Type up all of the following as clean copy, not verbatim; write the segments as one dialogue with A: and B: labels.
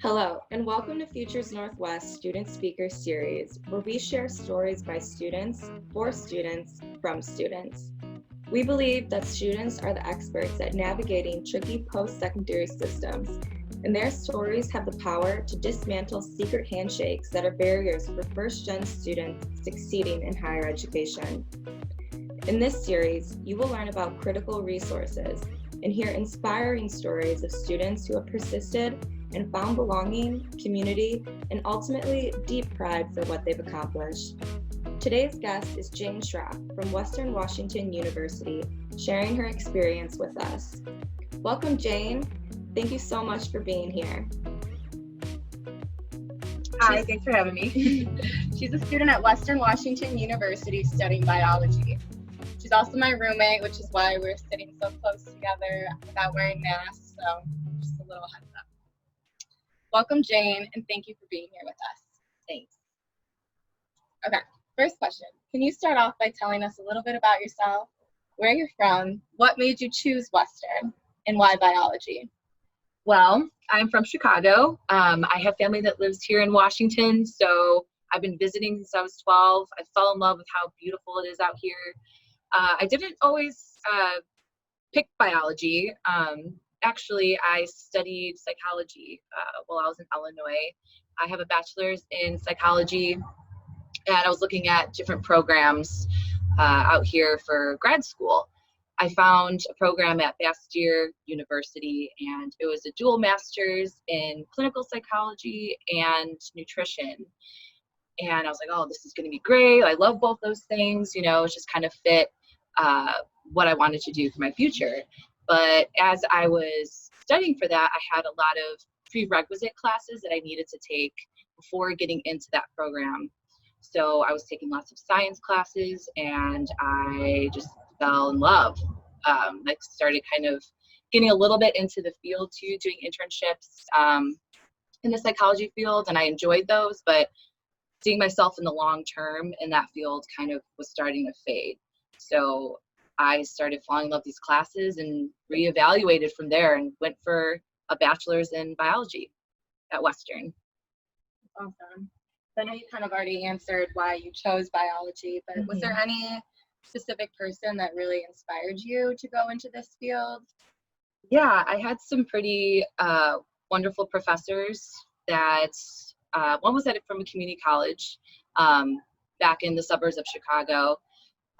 A: Hello, and welcome to Futures Northwest Student Speaker Series, where we share stories by students, for students, from students. We believe that students are the experts at navigating tricky post-secondary systems, and their stories have the power to dismantle secret handshakes that are barriers for first-gen students succeeding in higher education. In this series, you will learn about critical resources and hear inspiring stories of students who have persisted and found belonging, community, and ultimately deep pride for what they've accomplished. Today's guest is Jane Schrock from Western Washington University, sharing her experience with us. Welcome, Jane. Thank you so much for being here.
B: Hi, thanks for having me. She's a student at Western Washington University studying biology. She's also my roommate, which is why we're sitting so close together without wearing masks, so just a little heads up. Welcome, Jane, and thank you for being here with us.
A: Thanks.
B: Okay, first question. Can you start off by telling us a little bit about yourself, where you're from, what made you choose Western, and why biology?
C: Well, I'm from Chicago. I have family that lives here in Washington, so I've been visiting since I was 12. I fell in love with how beautiful it is out here. I didn't always pick biology. Actually, I studied psychology while I was in Illinois. I have a bachelor's in psychology, and I was looking at different programs out here for grad school. I found a program at Bastyr University, and it was a dual master's in clinical psychology and nutrition. And I was like, oh, this is going to be great. I love both those things. You know, it just kind of fit what I wanted to do for my future. But as I was studying for that, I had a lot of prerequisite classes that I needed to take before getting into that program. So I was taking lots of science classes, and I just fell in love. I started kind of getting a little bit into the field too, doing internships in the psychology field, and I enjoyed those, but seeing myself in the long term in that field kind of was starting to fade. So I started falling in love with these classes and reevaluated from there and went for a bachelor's in biology at Western.
B: Awesome. I know you kind of already answered why you chose biology, but was there any specific person that really inspired you to go into this field?
C: Yeah, I had some pretty wonderful professors that one was from a community college back in the suburbs of Chicago.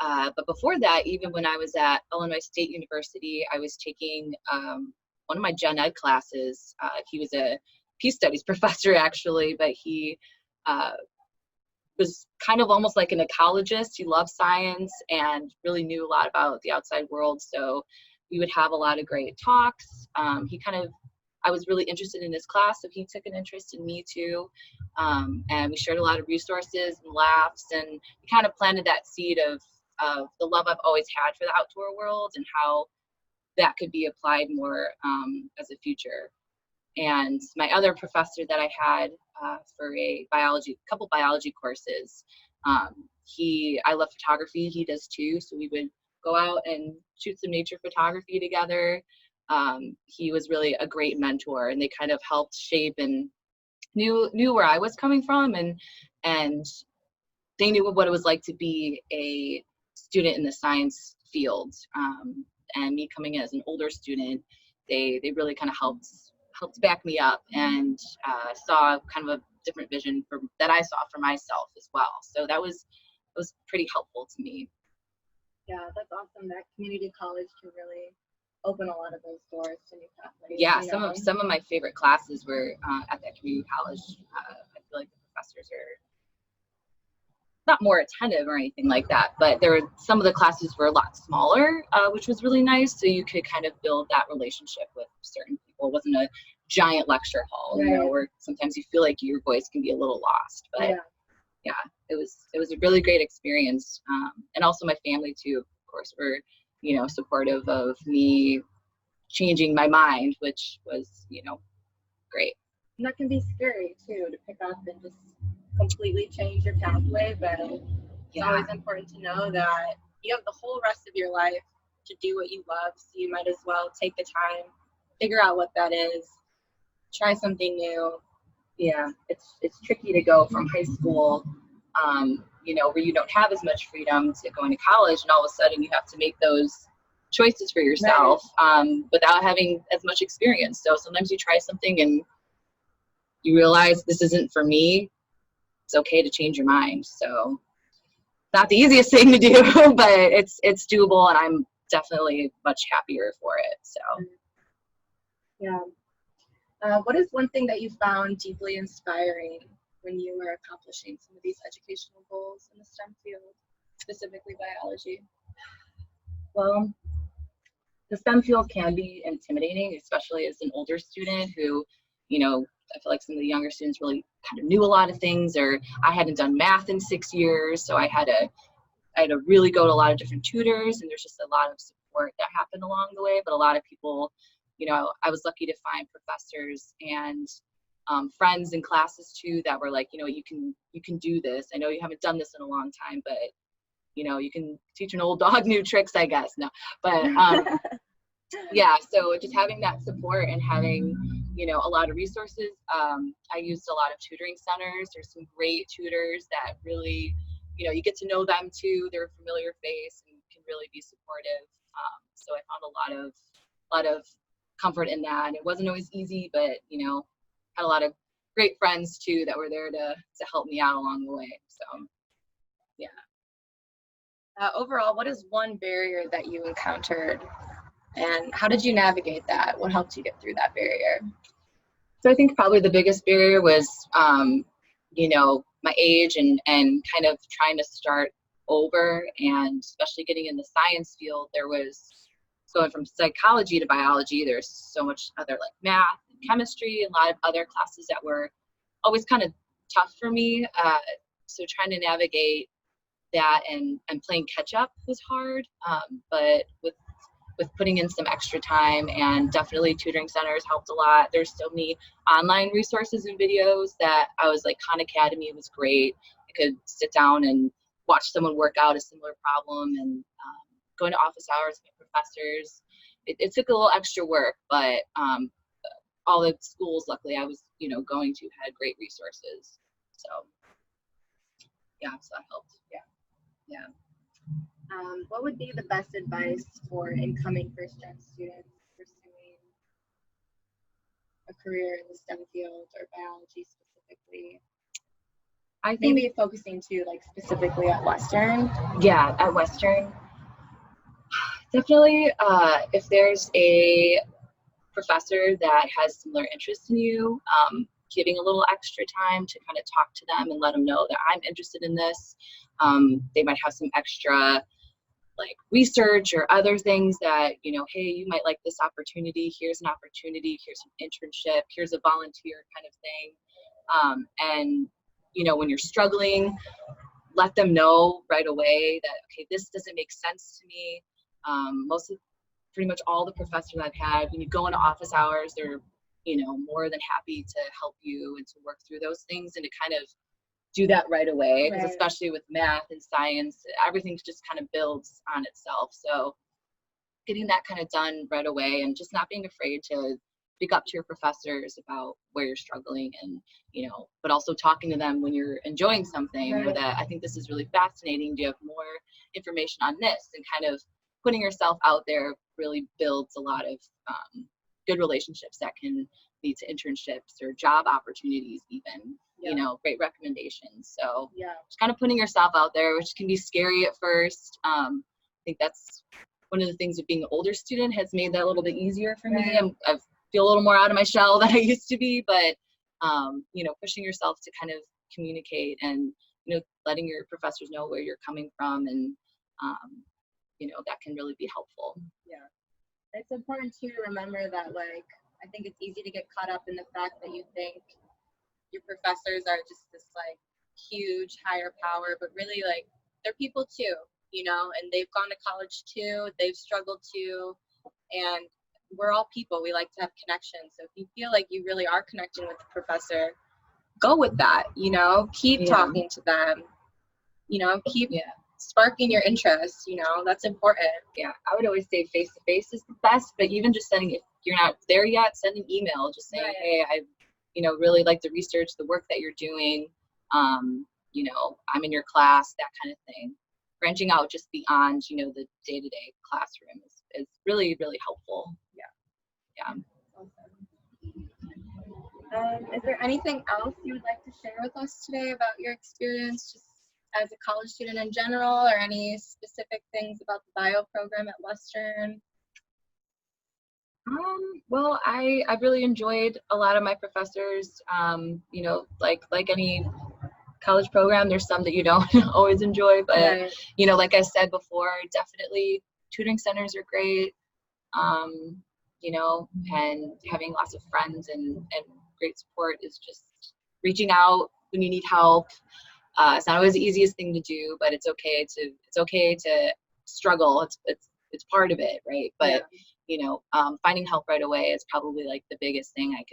C: But before that, even when I was at Illinois State University, I was taking one of my gen ed classes. He was a peace studies professor, actually, but he was kind of almost like an ecologist. He loved science and really knew a lot about the outside world. So we would have a lot of great talks. I was really interested in his class, so he took an interest in me too. And we shared a lot of resources and laughs, and we kind of planted that seed of the love I've always had for the outdoor world and how that could be applied more as a future. And my other professor that I had for a couple biology courses, I love photography, he does too, so we would go out and shoot some nature photography together. He was really a great mentor, and they kind of helped shape and knew where I was coming from, and they knew what it was like to be a student in the science field. And me coming in as an older student, they really kind of helped back me up, and saw kind of a different vision that I saw for myself as well. So it was pretty helpful to me.
B: Yeah, that's awesome. That community college can really open a lot of those doors to new pathways.
C: Yeah, some of my favorite classes were at that community college. I feel like the professors are not more attentive or anything like that, but some of the classes were a lot smaller, which was really nice. So you could kind of build that relationship with certain people. It wasn't a giant lecture hall,
B: right,
C: you know, where sometimes you feel like your voice can be a little lost. But yeah, it was a really great experience. And also my family too, of course, were, you know, supportive of me changing my mind, which was, you know, great.
B: And that can be scary too, to pick up and just completely change your pathway, but it's always important to know that you have the whole rest of your life to do what you love, so you might as well take the time, figure out what that is, try something new,
C: Yeah, it's tricky to go from high school, where you don't have as much freedom to going to college, and all of a sudden you have to make those choices for yourself without having as much experience. So sometimes you try something and you realize this isn't for me. It's okay to change your mind. So not the easiest thing to do, but it's doable, and I'm definitely much happier for it. So
B: Yeah. What is one thing that you found deeply inspiring when you were accomplishing some of these educational goals in the STEM field, specifically biology?
C: well, the STEM field can be intimidating, especially as an older student who, I feel like some of the younger students really kind of knew a lot of things, or I hadn't done math in 6 years, so I had to really go to a lot of different tutors, and there's just a lot of support that happened along the way. But a lot of people, I was lucky to find professors and friends in classes too that were like, you can do this. I know you haven't done this in a long time, but you can teach an old dog new tricks, I guess. No, but yeah, so just having that support and having a lot of resources. I used a lot of tutoring centers. There's some great tutors that really, you get to know them too. They're a familiar face and can really be supportive. So I found a lot of comfort in that. And it wasn't always easy, but had a lot of great friends too that were there to help me out along the way. So yeah.
B: Overall, what is one barrier that you encountered, and how did you navigate that? What helped you get through that barrier?
C: So I think probably the biggest barrier was, my age and kind of trying to start over, and especially getting in the science field. There was going from psychology to biology. There's so much other like math and chemistry, and a lot of other classes that were always kind of tough for me. So trying to navigate that and playing catch up was hard. But with putting in some extra time, and definitely tutoring centers helped a lot. There's so many online resources and videos that I was like, Khan Academy was great. I could sit down and watch someone work out a similar problem, and going to office hours with professors. It took a little extra work, but all the schools, luckily, I was going to had great resources. So yeah, so that helped. Yeah.
B: What would be the best advice for incoming first-gen students pursuing a career in the STEM field or biology specifically?
C: I think
B: Maybe focusing too, like specifically at Western.
C: Yeah, at Western, definitely. If there's a professor that has similar interests in you, giving a little extra time to kind of talk to them and let them know that I'm interested in this. They might have some extra like research or other things that, hey, you might like this opportunity. Here's an opportunity. Here's an internship. Here's a volunteer kind of thing. And, when you're struggling, let them know right away that, okay, this doesn't make sense to me. Pretty much all the professors I've had, when you go into office hours, they're, more than happy to help you and to work through those things and to kind of do that right away, because especially with math and science, everything just kind of builds on itself. So getting that kind of done right away, and just not being afraid to speak up to your professors about where you're struggling, and but also talking to them when you're enjoying something, or that I think this is really fascinating. Do you have more information on this? And kind of putting yourself out there really builds a lot of good relationships that can lead to internships or job opportunities even. Great recommendations. So just kind of putting yourself out there, which can be scary at first. I think that's one of the things of being an older student has made that a little bit easier for me. I feel a little more out of my shell than I used to be, but pushing yourself to kind of communicate and letting your professors know where you're coming from, and that can really be helpful.
B: It's important too to remember that, like, I think it's easy to get caught up in the fact that you think your professors are just this like huge higher power, but really like they're people too, and they've gone to college too, they've struggled too, and we're all people. We like to have connections. So if you feel like you really are connecting with the professor, go with that, keep talking to them, keep sparking your interest, that's important.
C: I would always say face-to-face is the best, but even just if you're not there yet, send an email just saying, hey, really like the research, the work that you're doing. I'm in your class, that kind of thing. Branching out just beyond, the day-to-day classroom is really, really helpful. Yeah.
B: Awesome. Is there anything else you would like to share with us today about your experience just as a college student in general, or any specific things about the bio program at Western?
C: Well, I've really enjoyed a lot of my professors. Like any college program, there's some that you don't always enjoy, but
B: Right.
C: Like I said before, definitely tutoring centers are great. And having lots of friends and great support is just reaching out when you need help. It's not always the easiest thing to do, but it's okay to struggle. It's part of it, right? But finding help right away is probably like the biggest thing I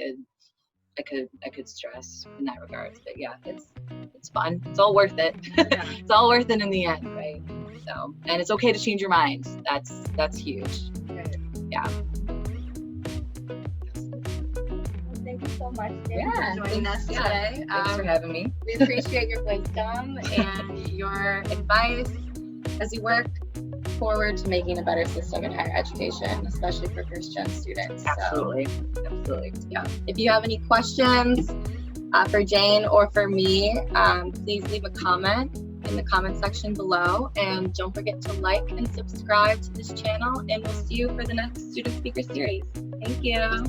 C: could stress in that regards. But yeah, it's fun. It's all worth it. It's all worth it in the end, right? So, and it's okay to change your mind. That's huge.
B: Right.
C: Yeah.
B: Thank you so much, Jane,
C: Yeah,
B: for joining us today.
C: Thanks for having me.
B: We appreciate your wisdom and your advice as you work forward to making a better system in higher education, especially for first-gen students.
C: Absolutely.
B: Yeah. If you have any questions for Jane or for me, please leave a comment in the comment section below, and don't forget to like and subscribe to this channel, and we'll see you for the next Student Speaker Series. Thank you.